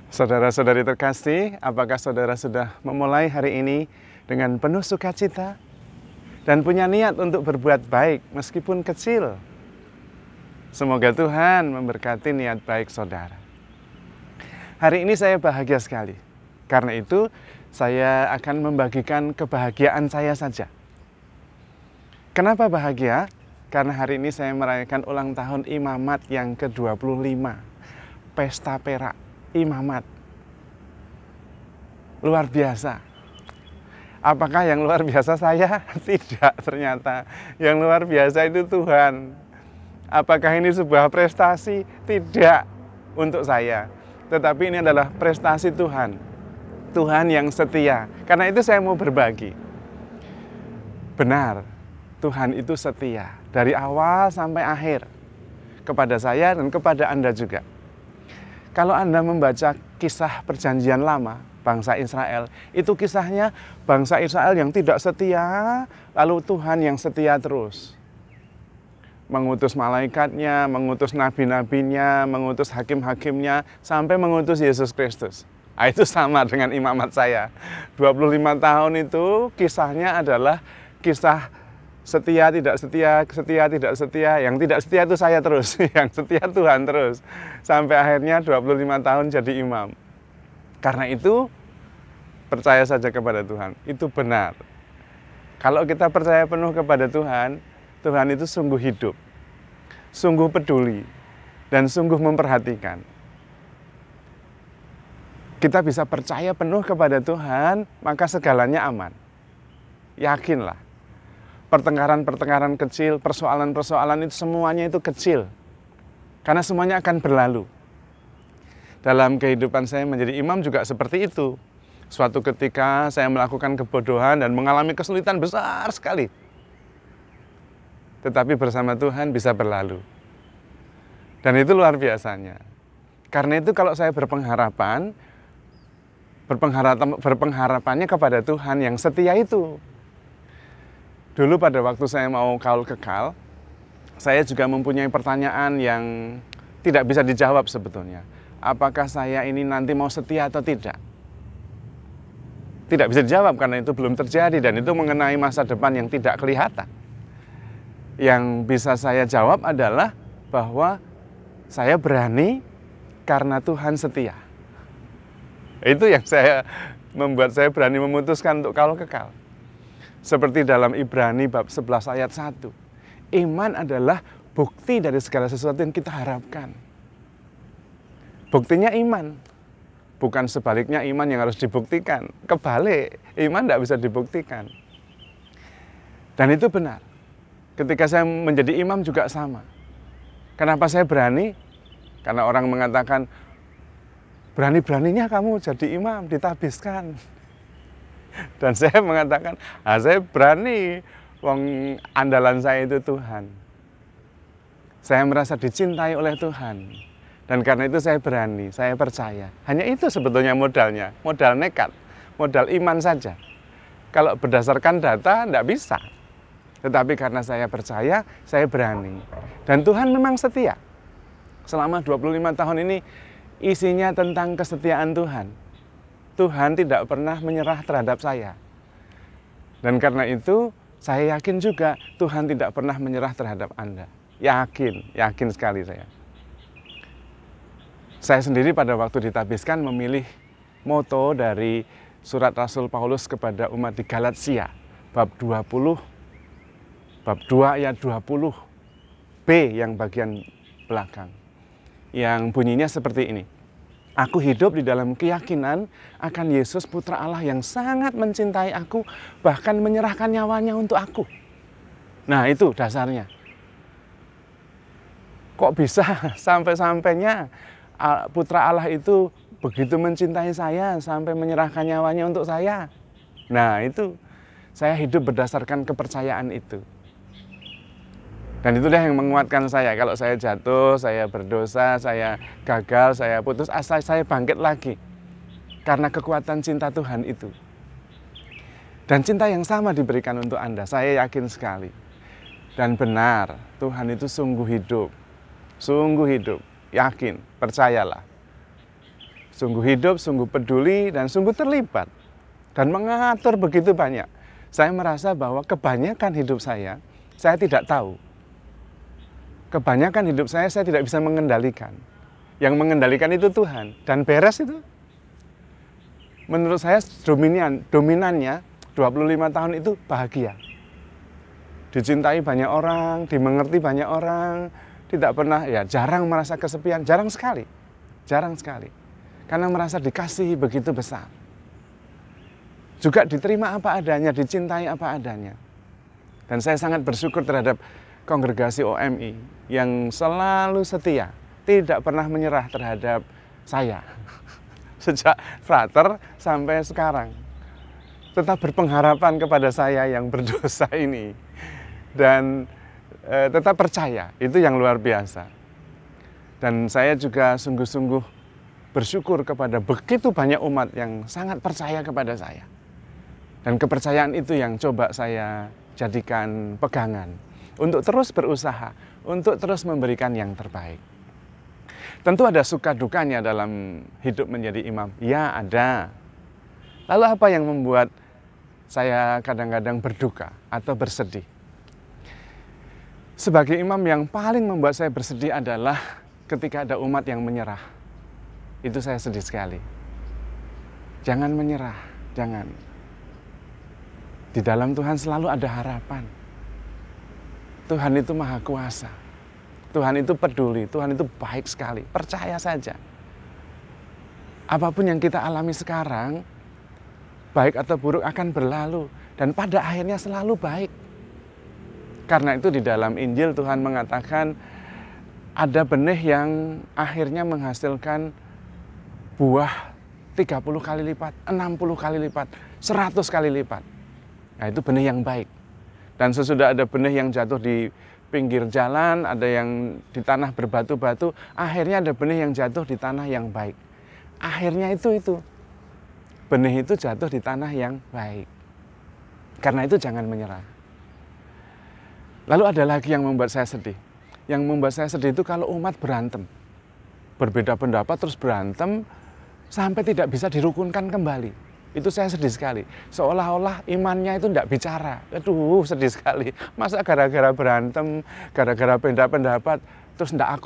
Saudara-saudari terkasih, apakah saudara sudah memulai hari ini dengan penuh sukacita dan punya niat untuk berbuat baik meskipun kecil? Semoga Tuhan memberkati niat baik saudara. Hari ini saya bahagia sekali. Karena itu, saya akan membagikan kebahagiaan saya saja. Kenapa bahagia? Karena hari ini saya merayakan ulang tahun Imamat yang ke-25. Pesta Perak Imamat. Luar biasa. Apakah yang luar biasa saya? Tidak, ternyata. Yang luar biasa itu Tuhan. Apakah ini sebuah prestasi? Tidak untuk saya. Tetapi ini adalah prestasi Tuhan. Tuhan yang setia. Karena itu saya mau berbagi. Benar, Tuhan itu setia. Dari awal sampai akhir. Kepada saya dan kepada Anda juga. Kalau Anda membaca kisah perjanjian lama, bangsa Israel, itu kisahnya bangsa Israel yang tidak setia, lalu Tuhan yang setia terus. Mengutus malaikatnya, mengutus nabi-nabinya, mengutus hakim-hakimnya, sampai mengutus Yesus Kristus. Nah, itu sama dengan imamat saya. 25 tahun itu kisahnya adalah kisah setia, tidak setia, setia, tidak setia. Yang tidak setia itu saya terus, yang setia Tuhan terus. Sampai akhirnya 25 tahun jadi imam. Karena itu, percaya saja kepada Tuhan, itu benar. Kalau kita percaya penuh kepada Tuhan, Tuhan itu sungguh hidup, sungguh peduli, dan sungguh memperhatikan. Kita bisa percaya penuh kepada Tuhan, maka segalanya aman. Yakinlah. Pertengkaran-pertengkaran kecil, persoalan-persoalan itu semuanya itu kecil. Karena semuanya akan berlalu. Dalam kehidupan saya menjadi imam juga seperti itu. Suatu ketika saya melakukan kebodohan dan mengalami kesulitan besar sekali. Tetapi bersama Tuhan bisa berlalu. Dan itu luar biasanya. Karena itu kalau saya berpengharapannya kepada Tuhan yang setia itu. Dulu pada waktu saya mau kaul kekal, saya juga mempunyai pertanyaan yang tidak bisa dijawab sebetulnya. Apakah saya ini nanti mau setia atau tidak? Tidak bisa dijawab karena itu belum terjadi dan itu mengenai masa depan yang tidak kelihatan. Yang bisa saya jawab adalah bahwa saya berani karena Tuhan setia. Itu yang membuat saya berani memutuskan untuk kaul kekal. Seperti dalam Ibrani bab 11 ayat 1. Iman adalah bukti dari segala sesuatu yang kita harapkan. Buktinya iman. Bukan sebaliknya iman yang harus dibuktikan. Kebalik, iman tidak bisa dibuktikan. Dan itu benar. Ketika saya menjadi imam juga sama. Kenapa saya berani? Karena orang mengatakan, berani-beraninya kamu jadi imam, ditabiskan. Dan saya mengatakan, saya berani, wong andalan saya itu Tuhan. Saya merasa dicintai oleh Tuhan. Dan karena itu saya berani, saya percaya. Hanya itu sebetulnya modalnya, modal nekat, modal iman saja. Kalau berdasarkan data, tidak bisa. Tetapi karena saya percaya, saya berani. Dan Tuhan memang setia. Selama 25 tahun ini, isinya tentang kesetiaan Tuhan. Tuhan tidak pernah menyerah terhadap saya. Dan karena itu, saya yakin juga Tuhan tidak pernah menyerah terhadap Anda. Yakin sekali saya. Saya sendiri pada waktu ditabiskan memilih moto dari surat Rasul Paulus kepada umat di Galatia, bab 20, bab 2 ayat 20b yang bagian belakang. Yang bunyinya seperti ini. Aku hidup di dalam keyakinan akan Yesus Putra Allah yang sangat mencintai aku, bahkan menyerahkan nyawanya untuk aku. Nah, itu dasarnya. Kok bisa sampai-sampainya Putra Allah itu begitu mencintai saya sampai menyerahkan nyawanya untuk saya? Nah, itu saya hidup berdasarkan kepercayaan itu. Dan itulah yang menguatkan saya. Kalau saya jatuh, saya berdosa, saya gagal, saya putus asa, saya bangkit lagi. Karena kekuatan cinta Tuhan itu. Dan cinta yang sama diberikan untuk Anda, saya yakin sekali. Dan benar, Tuhan itu sungguh hidup. Sungguh hidup, yakin, percayalah. Sungguh hidup, sungguh peduli, dan sungguh terlibat. Dan mengatur begitu banyak. Saya merasa bahwa kebanyakan hidup saya tidak tahu. Kebanyakan hidup saya tidak bisa mengendalikan. Yang mengendalikan itu Tuhan. Dan beres itu. Menurut saya dominannya 25 tahun itu bahagia. Dicintai banyak orang, dimengerti banyak orang, tidak pernah, ya jarang merasa kesepian, jarang sekali. Karena merasa dikasihi begitu besar. Juga diterima apa adanya, dicintai apa adanya. Dan saya sangat bersyukur terhadap kongregasi OMI yang selalu setia, tidak pernah menyerah terhadap saya. Sejak frater sampai sekarang. Tetap berpengharapan kepada saya yang berdosa ini. Dan tetap percaya, itu yang luar biasa. Dan saya juga sungguh-sungguh bersyukur kepada begitu banyak umat yang sangat percaya kepada saya. Dan kepercayaan itu yang coba saya jadikan pegangan untuk terus berusaha, untuk terus memberikan yang terbaik. Tentu ada suka dukanya dalam hidup menjadi imam. Ya, ada. Lalu apa yang membuat saya kadang-kadang berduka atau bersedih? Sebagai imam, yang paling membuat saya bersedih adalah ketika ada umat yang menyerah. Itu saya sedih sekali. Jangan menyerah, jangan. Di dalam Tuhan selalu ada harapan. Tuhan itu maha kuasa. Tuhan itu peduli, Tuhan itu baik sekali. Percaya saja. Apapun yang kita alami sekarang, baik atau buruk akan berlalu. Dan pada akhirnya selalu baik. Karena itu di dalam Injil Tuhan mengatakan ada benih yang akhirnya menghasilkan buah 30 kali lipat, 60 kali lipat, 100 kali lipat. Nah, itu benih yang baik. Dan sesudah ada benih yang jatuh di pinggir jalan, ada yang di tanah berbatu-batu, akhirnya ada benih yang jatuh di tanah yang baik. Akhirnya itu. Benih itu jatuh di tanah yang baik. Karena itu jangan menyerah. Lalu ada lagi yang membuat saya sedih. Yang membuat saya sedih itu kalau umat berantem. Berbeda pendapat terus berantem sampai tidak bisa dirukunkan kembali. Itu saya sedih sekali. Seolah-olah imannya itu tidak bicara. Aduh, sedih sekali. Masa gara-gara berantem, gara-gara beda pendapat, terus tidak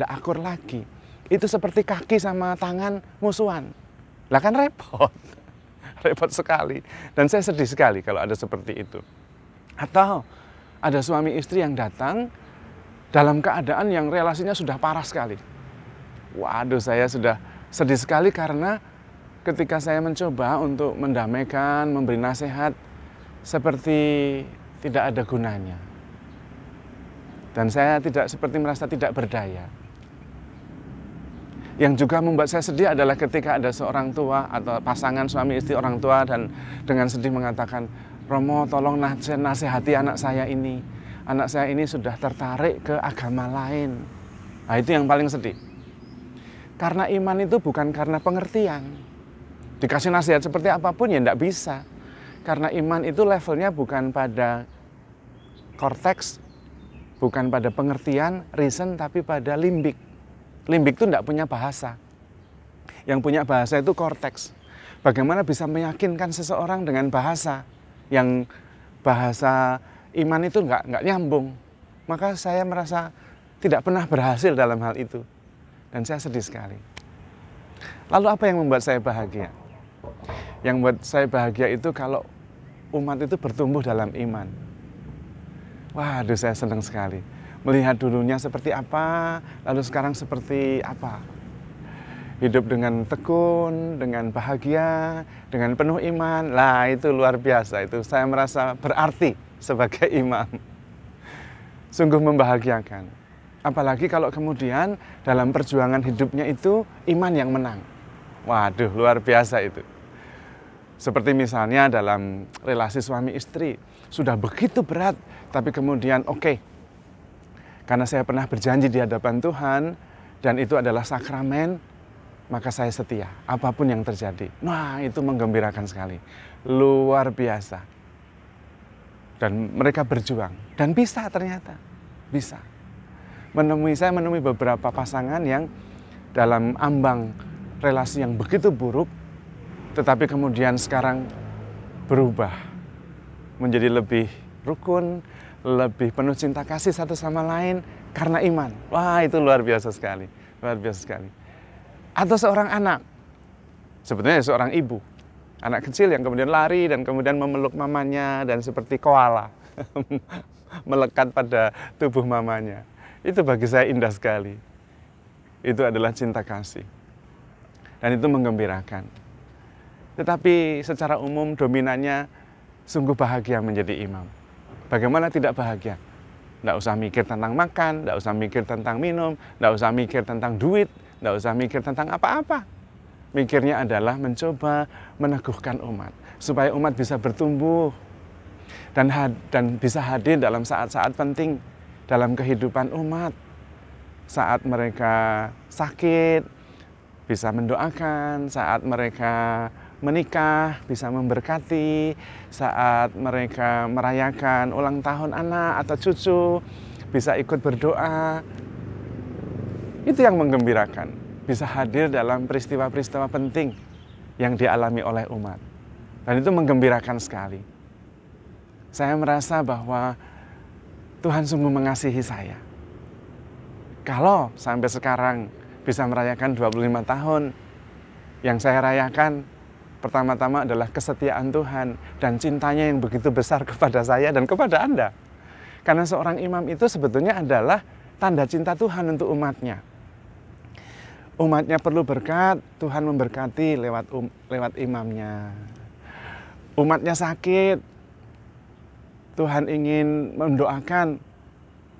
akur lagi. Itu seperti kaki sama tangan musuhan. Lah kan repot. Repot sekali. Dan saya sedih sekali kalau ada seperti itu. Atau ada suami istri yang datang dalam keadaan yang relasinya sudah parah sekali. Waduh, saya sudah sedih sekali karena ketika saya mencoba untuk mendamaikan, memberi nasihat, seperti tidak ada gunanya. Dan saya seperti merasa tidak berdaya. Yang juga membuat saya sedih adalah ketika ada seorang tua atau pasangan suami istri orang tua dan dengan sedih mengatakan, Romo tolong nasihati anak saya ini. Anak saya ini sudah tertarik ke agama lain. Nah, itu yang paling sedih. Karena iman itu bukan karena pengertian. Dikasih nasihat seperti apapun ya tidak bisa. Karena iman itu levelnya bukan pada korteks, bukan pada pengertian, reason, tapi pada limbik. Limbik itu tidak punya bahasa. Yang punya bahasa itu korteks. Bagaimana bisa meyakinkan seseorang dengan bahasa yang bahasa iman itu nggak nyambung. Maka saya merasa tidak pernah berhasil dalam hal itu. Dan saya sedih sekali. Lalu apa yang membuat saya bahagia? Yang membuat saya bahagia itu kalau umat itu bertumbuh dalam iman. Waduh, saya senang sekali. Melihat dulunya seperti apa, lalu sekarang seperti apa. Hidup dengan tekun, dengan bahagia, dengan penuh iman. Lah, itu luar biasa. Itu saya merasa berarti sebagai imam. Sungguh membahagiakan. Apalagi kalau kemudian dalam perjuangan hidupnya itu iman yang menang. Waduh, luar biasa itu. Seperti misalnya dalam relasi suami istri, sudah begitu berat, tapi kemudian oke, karena saya pernah berjanji di hadapan Tuhan, dan itu adalah sakramen, maka saya setia, apapun yang terjadi. Nah, itu menggembirakan sekali, luar biasa. Dan mereka berjuang, dan bisa ternyata, bisa. Saya menemui beberapa pasangan yang dalam ambang relasi yang begitu buruk, tetapi kemudian sekarang berubah menjadi lebih rukun, lebih penuh cinta kasih satu sama lain karena iman. Wah, itu luar biasa sekali, luar biasa sekali. Atau seorang anak, sebetulnya seorang ibu, anak kecil yang kemudian lari dan kemudian memeluk mamanya dan seperti koala melekat pada tubuh mamanya. Itu bagi saya indah sekali. Itu adalah cinta kasih. Dan itu menggembirakan. Tetapi secara umum dominannya sungguh bahagia menjadi imam. Bagaimana tidak bahagia? Tidak usah mikir tentang makan, tidak usah mikir tentang minum, tidak usah mikir tentang duit, tidak usah mikir tentang apa-apa. Mikirnya adalah mencoba meneguhkan umat, supaya umat bisa bertumbuh dan bisa hadir dalam saat-saat penting dalam kehidupan umat. Saat mereka sakit, bisa mendoakan, saat mereka menikah, bisa memberkati, saat mereka merayakan ulang tahun anak atau cucu, bisa ikut berdoa. Itu yang menggembirakan, bisa hadir dalam peristiwa-peristiwa penting yang dialami oleh umat. Dan itu menggembirakan sekali. Saya merasa bahwa Tuhan sungguh mengasihi saya. Kalau sampai sekarang bisa merayakan 25 tahun, yang saya rayakan pertama-tama adalah kesetiaan Tuhan dan cintanya yang begitu besar kepada saya dan kepada Anda. Karena seorang imam itu sebetulnya adalah tanda cinta Tuhan untuk umatnya. Umatnya perlu berkat, Tuhan memberkati lewat imamnya. Umatnya sakit, Tuhan ingin mendoakan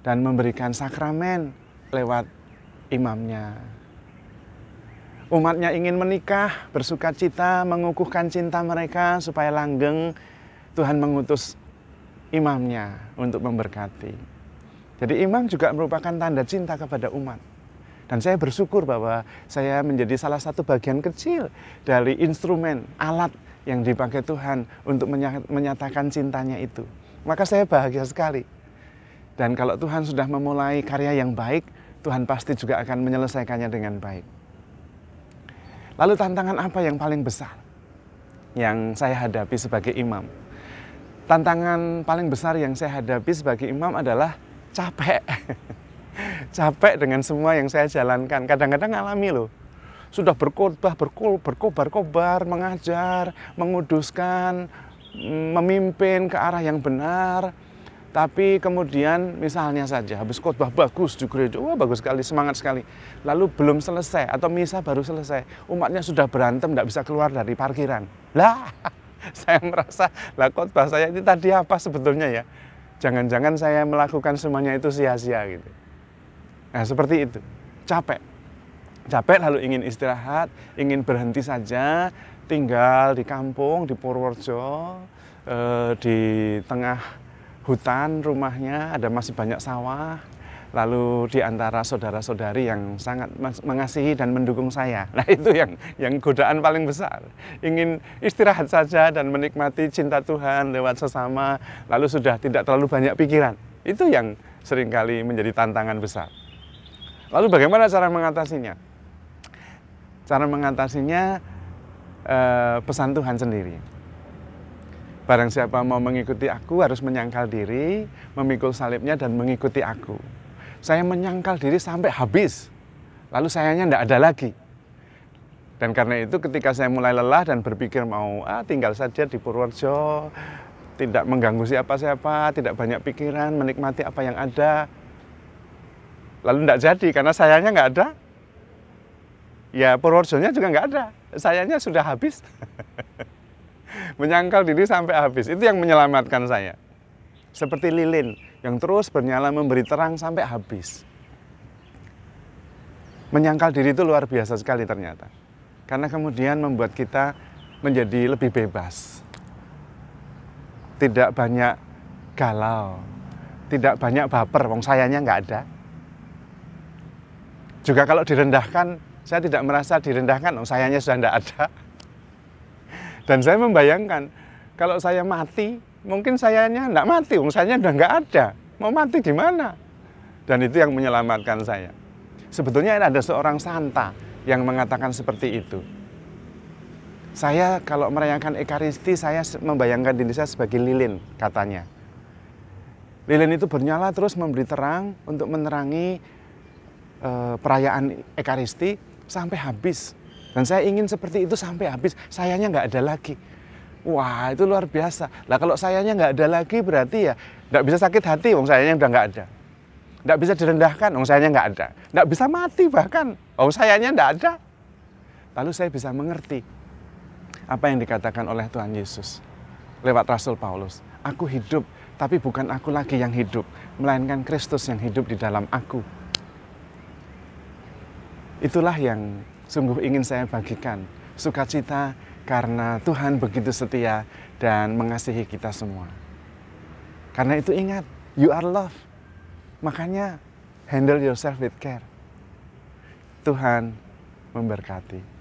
dan memberikan sakramen lewat imamnya. Umatnya ingin menikah, bersuka cita, mengukuhkan cinta mereka supaya langgeng, Tuhan mengutus imamnya untuk memberkati. Jadi imam juga merupakan tanda cinta kepada umat. Dan saya bersyukur bahwa saya menjadi salah satu bagian kecil dari instrumen, alat yang dipakai Tuhan untuk menyatakan cintanya itu. Maka saya bahagia sekali. Dan kalau Tuhan sudah memulai karya yang baik, Tuhan pasti juga akan menyelesaikannya dengan baik. Lalu tantangan apa yang paling besar yang saya hadapi sebagai imam? Tantangan paling besar yang saya hadapi sebagai imam adalah capek. Capek dengan semua yang saya jalankan. Kadang-kadang alami loh. Sudah berkhotbah, berkobar-kobar, mengajar, menguduskan, memimpin ke arah yang benar. Tapi kemudian misalnya saja habis khotbah bagus di gereja, wah bagus sekali, semangat sekali. Lalu belum selesai atau misa baru selesai, umatnya sudah berantem, tidak bisa keluar dari parkiran. Lah, saya merasa, lah khotbah saya ini tadi apa sebetulnya ya? Jangan-jangan saya melakukan semuanya itu sia-sia gitu. Nah seperti itu, capek. Capek lalu ingin istirahat, ingin berhenti saja, tinggal di kampung, di Purworejo, di tengah hutan rumahnya, ada masih banyak sawah, lalu di antara saudara-saudari yang sangat mengasihi dan mendukung saya. Nah itu yang godaan paling besar. Ingin istirahat saja dan menikmati cinta Tuhan lewat sesama, lalu sudah tidak terlalu banyak pikiran. Itu yang seringkali menjadi tantangan besar. Lalu bagaimana cara mengatasinya? Cara mengatasinya pesan Tuhan sendiri. Barang siapa mau mengikuti aku harus menyangkal diri, memikul salibnya dan mengikuti aku. Saya menyangkal diri sampai habis, lalu sayanya tidak ada lagi. Dan karena itu ketika saya mulai lelah dan berpikir mau tinggal saja di Purworejo, tidak mengganggu siapa-siapa, tidak banyak pikiran, menikmati apa yang ada, lalu tidak jadi karena sayanya nggak ada. Ya Purworejonya juga nggak ada, sayanya sudah habis. Menyangkal diri sampai habis, itu yang menyelamatkan saya. Seperti lilin yang terus bernyala memberi terang sampai habis. Menyangkal diri itu luar biasa sekali ternyata. Karena kemudian membuat kita menjadi lebih bebas. Tidak banyak galau, tidak banyak baper, wong sayanya nggak ada. Juga kalau direndahkan, saya tidak merasa direndahkan, wong sayanya sudah nggak ada. Dan saya membayangkan, kalau saya mati, mungkin sayanya enggak mati, sayanya udah nggak ada. Mau mati gimana? Dan itu yang menyelamatkan saya. Sebetulnya ada seorang santa yang mengatakan seperti itu. Saya kalau merayakan Ekaristi, saya membayangkan diri saya sebagai lilin, katanya. Lilin itu bernyala terus memberi terang untuk menerangi perayaan Ekaristi sampai habis. Dan saya ingin seperti itu sampai habis, sayanya nggak ada lagi. Wah, itu luar biasa. Lah kalau sayanya nggak ada lagi berarti ya nggak bisa sakit hati, wong sayanya udah nggak ada. Nggak bisa direndahkan, wong sayanya nggak ada. Nggak bisa mati bahkan, wong sayanya nggak ada. Lalu saya bisa mengerti apa yang dikatakan oleh Tuhan Yesus lewat Rasul Paulus. Aku hidup, tapi bukan aku lagi yang hidup, melainkan Kristus yang hidup di dalam aku. Itulah yang sungguh ingin saya bagikan. Sukacita karena Tuhan begitu setia dan mengasihi kita semua. Karena itu ingat, you are loved. Makanya handle yourself with care. Tuhan memberkati.